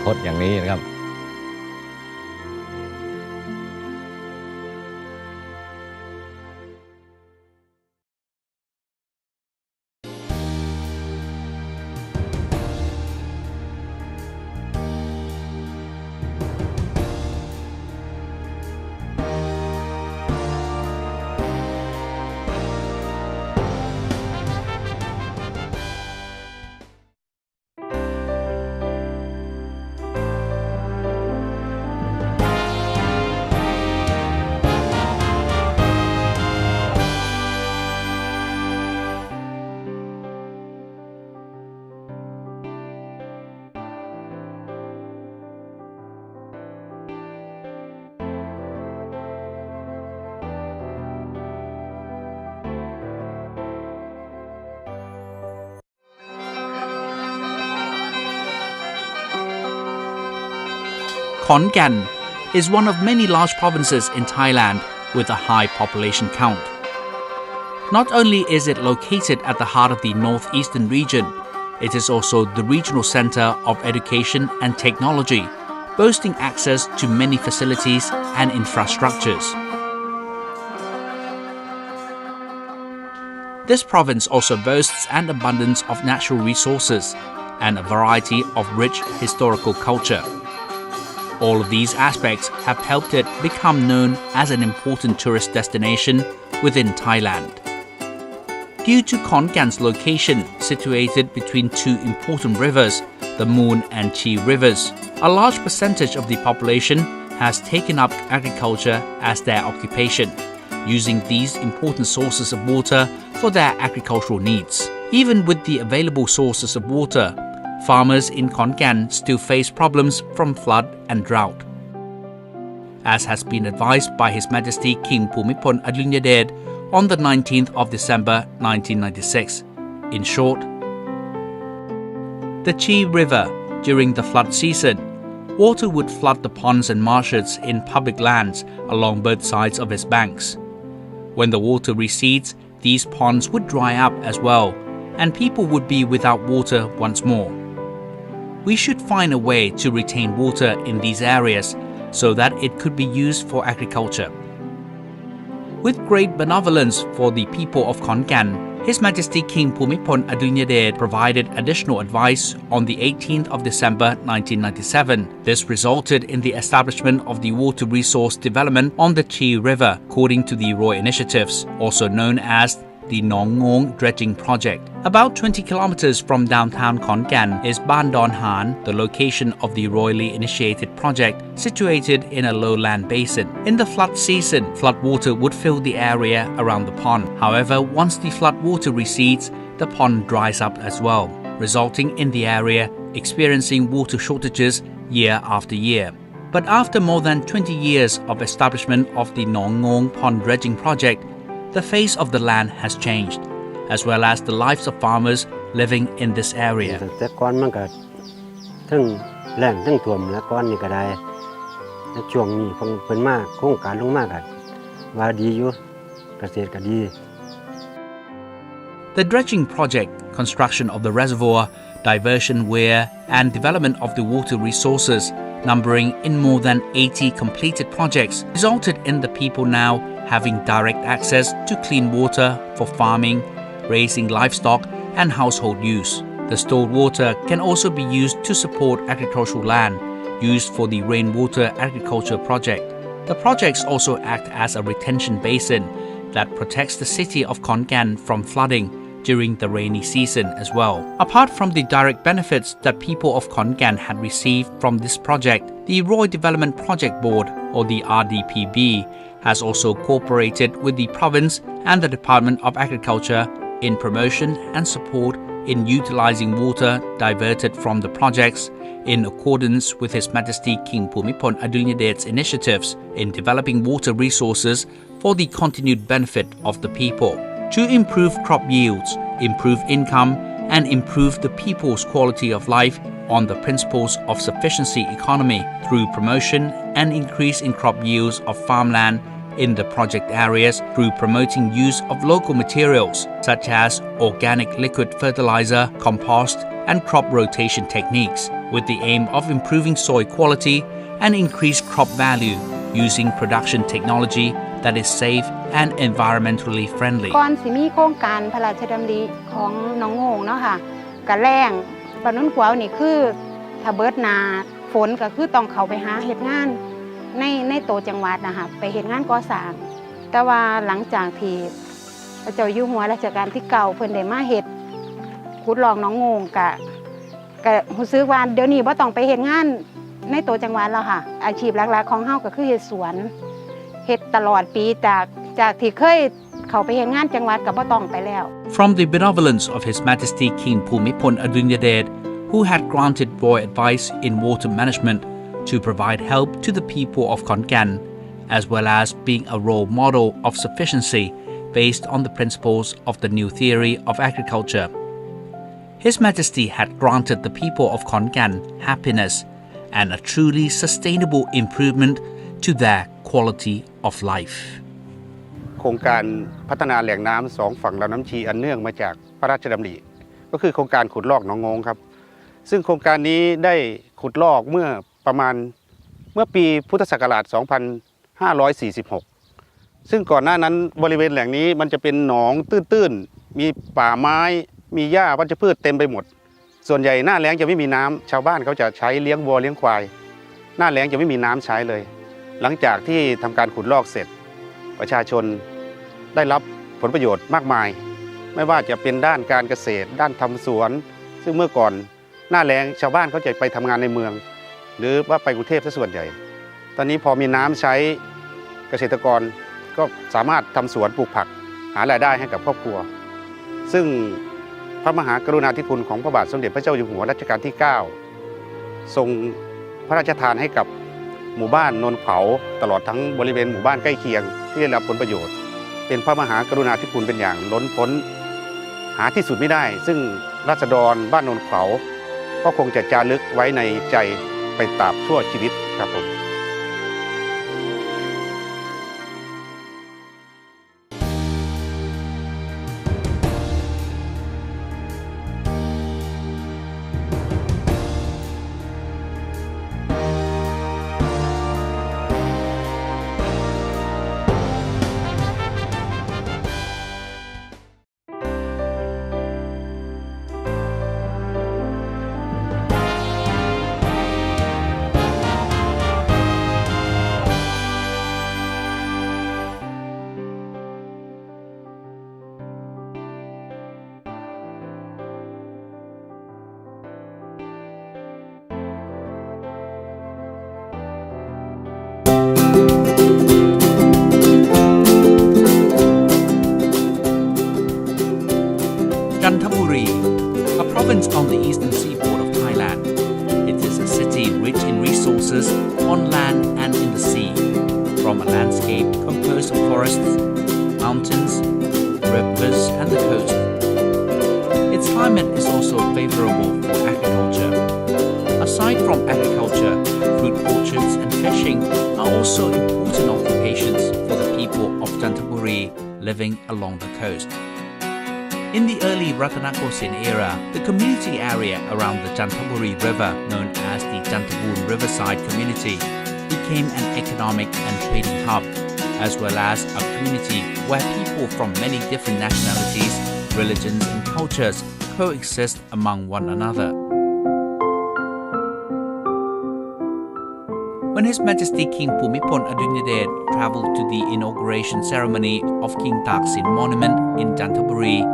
คตอย่างนี้นะครับKhon Kaen is one of many large provinces in Thailand with a high population count. Not only is it located at the heart of the northeastern region, it is also the regional center of education and technology, boasting access to many facilities and infrastructures. This province also boasts an abundance of natural resources and a variety of rich historical culture. All of these aspects have helped it become known as an important tourist destination within Thailand. Due to Khon Kaen's location situated between two important rivers, the Moon and Chi rivers, a large percentage of the population has taken up agriculture as their occupation, using these important sources of water for their agricultural needs. Even with the available sources of water, farmers in Khon Kaen still face problems from flood and drought. As has been advised by His Majesty King Bhumibol Adulyadej on the 19th of December 1996. In short, the Chi River, during the flood season, water would flood the ponds and marshes in public lands along both sides of its banks. When the water recedes, these ponds would dry up as well, and people would be without water once more. We should find a way to retain water in these areas so that it could be used for agriculture. With great benevolence for the people of Khon Kaen, His Majesty King Bhumibol Adulyadej provided additional advice on the 18th of December 1997. This resulted in the establishment of the water resource development on the Chi River according to the Roy initiatives, also known as the Nong Ngong Dredging Project. About 20 kilometers from downtown Khon Kaen is Ban Don Han, the location of the royally initiated project, situated in a lowland basin. In the flood season, floodwater would fill the area around the pond. However, once the floodwater recedes, the pond dries up as well, resulting in the area experiencing water shortages year after year. But after more than 20 years of establishment of the Nong Ngong Pond Dredging Project, the face of the land has changed, as well as the lives of farmers living in this area. แต่ก่อนมันก็ทั้งแล้งทั้งท่วมแล้วก่อนนี่ก็ได้ในช่วงนี้เพิ่นมาโครงการลงมาก็ว่าดีอยู่เกษตรก็ดี The dredging project, construction of the reservoir, diversion weir, and development of the water resources, numbering in more than 80 completed projects, resulted in the people now having direct access to clean water for farming, raising livestock, and household use. The stored water can also be used to support agricultural land used for the rainwater agriculture project. The projects also act as a retention basin that protects the city of Khon Kaen from flooding during the rainy season as well. Apart from the direct benefits that people of Khon Kaen had received from this project, the Roy Development Project Board, or the RDPB, has also cooperated with the province and the Department of Agriculture in promotion and support in utilizing water diverted from the projects in accordance with His Majesty King Bhumibol Adulyadej's initiatives in developing water resources for the continued benefit of the people. To improve crop yields, improve income, and improve the people's quality of life on the principles of sufficiency economy through promotion and increase in crop yields of farmland in the project areas through promoting use of local materials such as organic liquid fertilizer, compost, and crop rotation techniques, with the aim of improving soil quality and increased crop value using production technology that is safe and environmentally friendly. ก่อนสิมีโครงการพระราชดำริของน้องโงงเนาะค่ะกะแล้งปานนนขวาวนี่คือถ้าเบิดหนาฝนก็คือต้องเข้าไปหาเฮ็ดงานในโตจังหวัดนะคะไปเฮ็ดงานก่อสร้างแต่ว่าหลังจากที่พระเจ้าอยู่หัวรัชกาลที่9เพิ่นได้มาเฮ็ดขุดลอกน้องโงงก็รู้สึกว่าเดี๋ยวนี้บ่ต้องไปเฮ็ดงานในโตจังหวัดแล้วค่ะอาชีพหลักๆของเฮาก็คือเฮ็ดสวนเฮ็ดตลอดปีจากที่เคยเข้าไปเฮ็ดงานจังหวัดก็บ่ต้องไปแล้ว From the benevolence of His Majesty King Bhumibol Adulyadej, who had granted royal advice in water management to provide help to the people of Khon Kaen, as well as being a role model of sufficiency based on the principles of the new theory of agriculture. His Majesty had granted the people of Khon Kaen happiness and a truly sustainable improvement to their quality of life. โครงการพัฒนาแหล่งน้ำ2ฝั่งลำน้ำชีอันเนื่องมาจากพระราชดำริก็คือโครงการขุดลอกหนองงงครับซึ่งโครงการนี้ได้ขุดลอกเมื่อปีพุทธศักราช 2546 ซึ่งก่อนหน้านั้นบริเวณแหล่งนี้มันจะเป็นหนองตื้นๆมีป่าไม้มีหญ้าวัชพืชเต็มไปหมดส่วนใหญ่หน้าแล้งจะไม่มีน้ำชาวบ้านเขาจะใช้เลี้ยงวัวเลี้ยงควายหน้าแล้งจะไม่มีน้ำใช้เลยหลังจากที่ทำการขุดลอกเสร็จประชาชนได้รับผลประโยชน์มากมายไม่ว่าจะเป็นด้านการเกษตรด้านทำสวนซึ่งเมื่อก่อนหน้าแล้งชาวบ้านเขาจะไปทำงานในเมืองหรือว่าไปกรุงเทพซะส่วนใหญ่ตอนนี้พอมีน้ำใช้เกษตรกรก็สามารถทำสวนปลูกผักหารายได้ให้กับครอบครัวซึ่งพระมหากรุณาธิคุณของพระบาทสมเด็จพระเจ้าอยู่หัวรัชกาลที่ 9ทรงพระราชทานให้กับหมู่บ้านโนนเขาตลอดทั้งบริเวณหมู่บ้านใกล้เคียงที่ได้รับผลประโยชน์เป็นพระมหากรุณาธิคุณเป็นอย่างล้นพ้นหาที่สุดไม่ได้ซึ่งราษฎรบ้านโนนเขาก็คงจะจารึกไว้ในใจไปตราบชั่วชีวิตครับผม a province on the eastern seaboard of Thailand. It is a city rich in resources on land and in the sea, from a landscape composed of forests, mountains, rivers and the coast. Its climate is also favorable for agriculture. Aside from agriculture, fruit orchards and fishing are also important occupations for the people of Chanthaburi living along the coast. In the early Ratanakosin era, the community area around the Chanthaburi River, known as the Chanthaburi Riverside Community, became an economic and trading hub, as well as a community where people from many different nationalities, religions and cultures coexist among one another. When His Majesty King Bhumibol Adulyadej travelled to the inauguration ceremony of King Taksin Monument in Chanthaburi,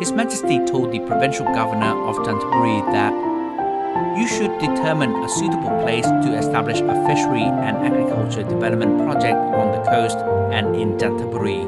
His Majesty told the provincial governor of Chanthaburi that you should determine a suitable place to establish a fishery and agriculture development project on the coast and in Chanthaburi.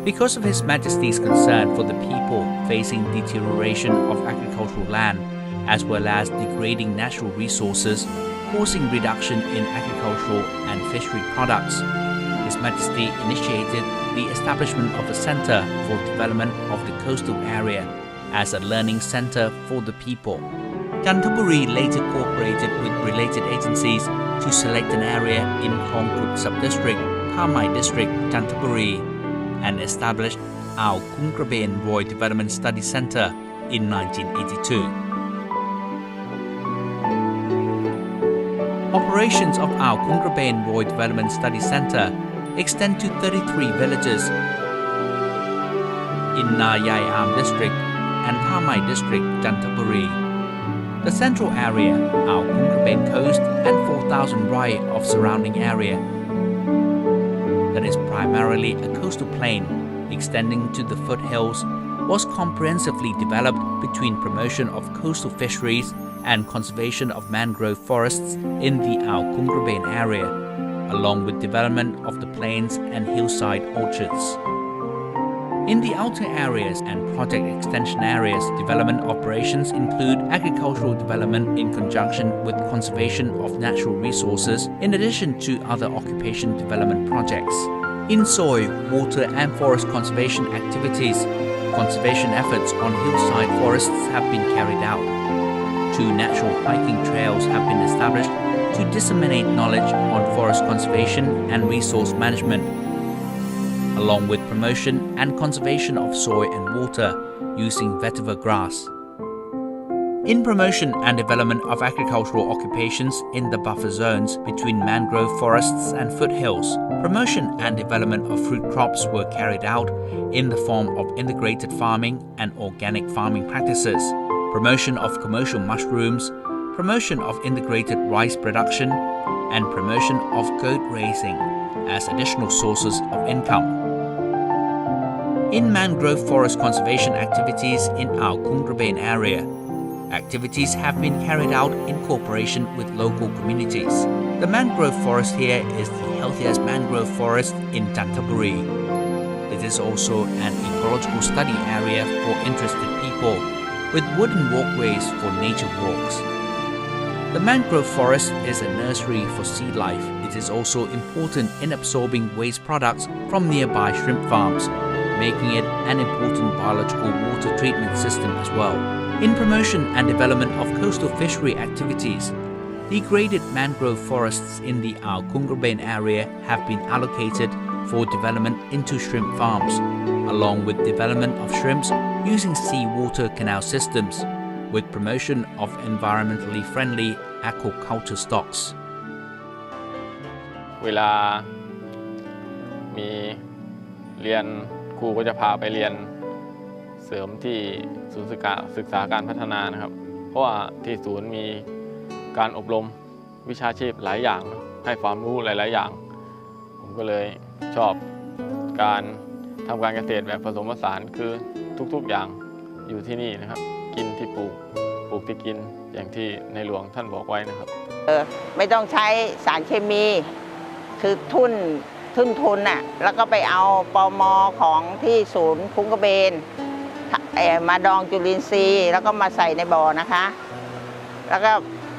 Because of His Majesty's concern for the people facing deterioration of agricultural land, as well as degrading natural resources, causing reduction in agricultural and fishery products, His Majesty initiated the establishment of a center for development of the coastal area as a learning center for the people. Chanthaburi later cooperated with related agencies to select an area in Khongkut Sub-District, Thamai District, Chanthaburi, and established Ao Khung Kraben Roy Development Study Center in 1982. Operations of Ao Khung Kraben Roy Development Study Center extend to 33 villages in Nayai Am District and Thamai District, Chanthaburi. The central area, Ao Khung Kraben Coast, and 4,000 rai of surrounding area that is primarily a coastal plain extending to the foothills was comprehensively developed between promotion of coastal fisheries and conservation of mangrove forests in the Ao Khung Kraben area, along with development of the plains and hillside orchards. In the outer areas and project extension areas, development operations include agricultural development in conjunction with conservation of natural resources, in addition to other occupation development projects. In soil, water and forest conservation activities, conservation efforts on hillside forests have been carried out. 2 natural hiking trails have been established to disseminate knowledge on forest conservation and resource management, along with promotion and conservation of soil and water using vetiver grass. In promotion and development of agricultural occupations in the buffer zones between mangrove forests and foothills, promotion and development of fruit crops were carried out in the form of integrated farming and organic farming practices, promotion of commercial mushrooms, promotion of integrated rice production, and promotion of goat raising as additional sources of income. In mangrove forest conservation activities in Ao Khung Kraben area, activities have been carried out in cooperation with local communities. The mangrove forest here is the healthiest mangrove forest in Chanthaburi. It is also an ecological study area for interested people, with wooden walkways for nature walks. The mangrove forest is a nursery for sea life. It is also important in absorbing waste products from nearby shrimp farms, making it an important biological water treatment system as well. In promotion and development of coastal fishery activities, degraded mangrove forests in the Ao Khung Kraben area have been allocated for development into shrimp farms, along with development of shrimps using seawater canal systems, with promotion of environmentally friendly aquaculture stocks. เวลามีเรียนครูก็จะพาไปเรียนเสริมที่ศูนย์ศึกษาการพัฒนานะครับเพราะว่าที่ศูนย์มีการอบรมวิชาชีพหลายอย่างให้ความรู้หลายๆอย่างผมก็เลยชอบการทำการเกษตรแบบผสมผสานคือทุกๆอย่างอยู่ที่นี่นะครับกินที่ปลูกที่กินอย่างที่ในหลวงท่านบอกไว้นะครับไม่ต้องใช้สารเคมีคือทุนน่ะแล้วก็ไปเอาปม.ของที่ศูนย์คุ้งกระเบนมาดองจุลินทรีย์แล้วก็มาใส่ในบ่อนะคะแล้วก็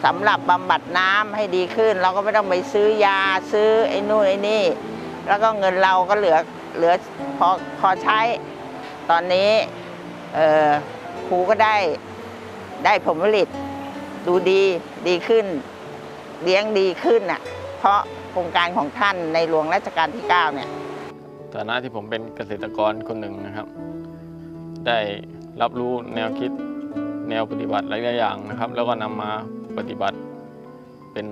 สำหรับบำบัดน้ำให้ดีขึ้นเราก็ไม่ต้องไปซื้อยาซื้อไอ้นู่นไอ้นี่แล้วก็เงินเราก็เหลือพอใช้ตอนนี้ครูก็ได้ผลผลิตดูดีขึ้นเลี้ยงดีขึ้นน่ะเพราะโครงการของท่านในหลวงรัชกาลที่ 9เนี่ยฐานะที่ผมเป็นเกษตรกรคนหนึ่งนะครับได้รับรู้แนวคิดแนวปฏิบัติหลายๆอย่างนะครับแล้วก็นำมาปฏิบัติเป็น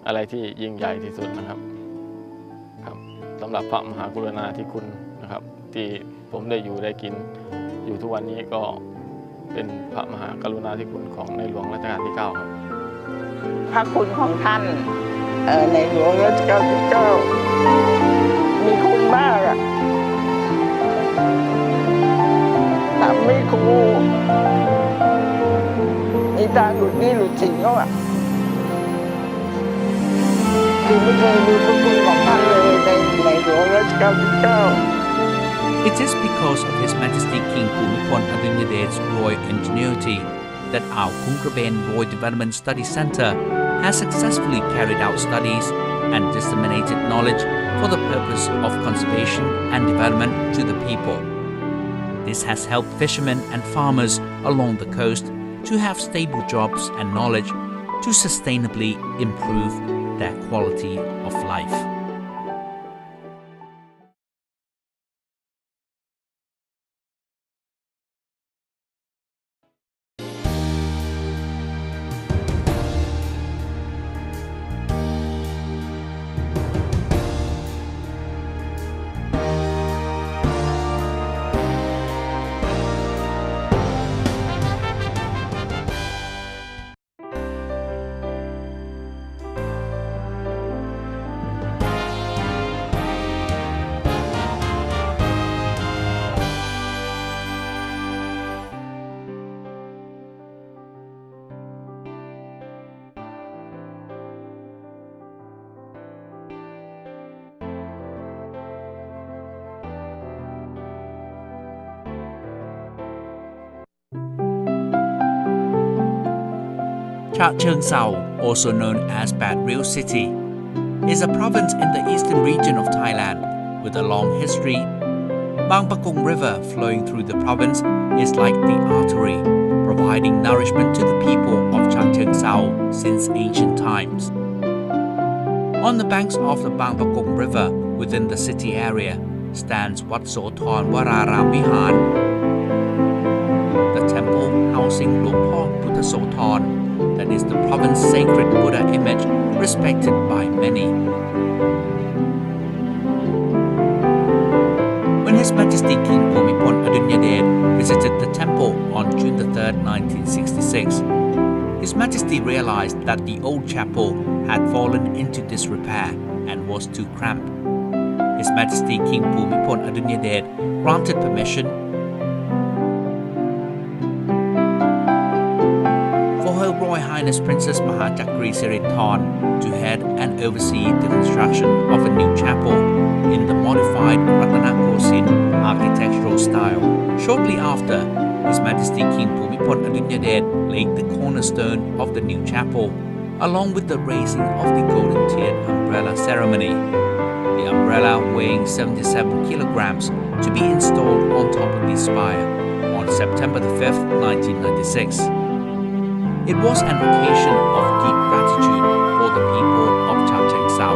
อะไรที่ยิ่งใหญ่ที่สุดนะครับสำหรับพระมหากรุณาธิคุณนะครับที่ผมได้อยู่ได้กินอยู่ทุกวันนี้ก็เป็นพระมหากรุณาธิคุณของในหลวงรัชกาลที่ 9ครับพระคุณของท่านในหลวงรัชกาลที่ 9มีคุณมากอะทำให้ครูมีตาหลุดนี่หลุดสิงเขาอะคือไม่เคยลืมพระคุณของท่านเลยในหลวงรัชกาลที่ 9 It is because of His Majesty King Bhumibol Adulyadej's royal ingenuity that Ao Khung Kraben Roy Development Study Center has successfully carried out studies and disseminated knowledge for the purpose of conservation and development to the people. This has helped fishermen and farmers along the coast to have stable jobs and knowledge to sustainably improve their quality of life.ฉะเชิงเทรา also known as Bad Rail City, is a province in the eastern region of Thailand with a long history. Bang Pakong River flowing through the province is like the artery, providing nourishment to the people ofฉะเชิงเทราsince ancient times. On the banks of the Bang Pakong River within the city area stands Wat Sothon Wararam Vihan, the temple housing Luang Pho Putta Sothon, that is the province's sacred Buddha image, respected by many. When His Majesty King Bhumibol Adulyadej visited the temple on June 3, 1966, His Majesty realized that the old chapel had fallen into disrepair and was too cramped. His Majesty King Bhumibol Adulyadej granted permission for Her Royal Highness Princess Mahachakri Sirithorn to head and oversee the construction of a new chapel in the modified Ratanakosin architectural style. Shortly after, His Majesty King Bhumibol Adulyadej laid the cornerstone of the new chapel, along with the raising of the golden tiered umbrella ceremony. The umbrella weighing 77 kilograms to be installed on top of the spire on September 5, 1996. It was an occasion of deep gratitude for the people ofฉะเชิงเทรา.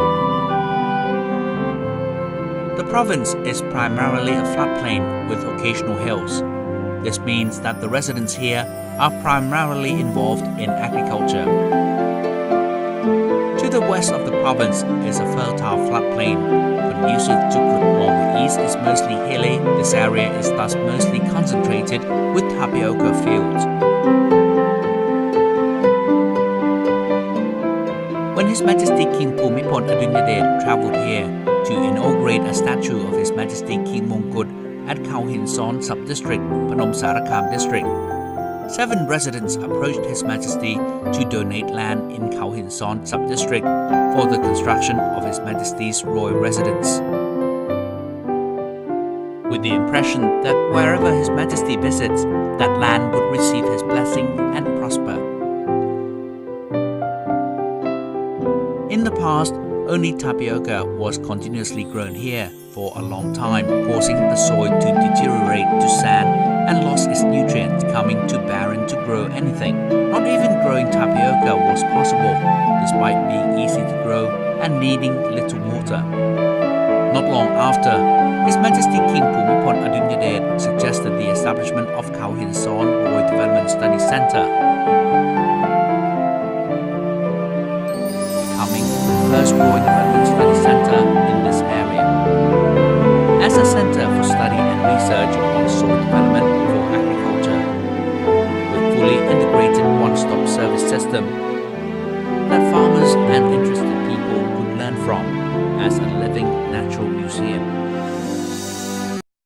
The province is primarily a floodplain with occasional hills. This means that the residents here are primarily involved in agriculture. To the west of the province is a fertile floodplain, conducive to growth. While the east is mostly hilly, this area is thus mostly concentrated with tapioca fields. When His Majesty King Bhumibol Adulyadej travelled here to inaugurate a statue of His Majesty King Mongkut at Khao Hin Son Sub-District, Phnom Sarakham District, 7 residents approached His Majesty to donate land in Khao Hin Son Sub-District for the construction of His Majesty's royal residence, with the impression that wherever His Majesty visits, that land would receive his blessing and prosper. In the past, only tapioca was continuously grown here for a long time, causing the soil to deteriorate to sand and lost its nutrients, coming too barren to grow anything. Not even growing tapioca was possible, despite being easy to grow and needing little water. Not long after, His Majesty King Bhumibol Adulyadej suggested the establishment of Khao Hin Son Royal Development Study Centre, becoming the first Royal Development Study Centre in this area. As a centre for study and research on soil development for agriculture, with fully integrated one-stop service system that farmers and interested people could learn from as a living natural museum.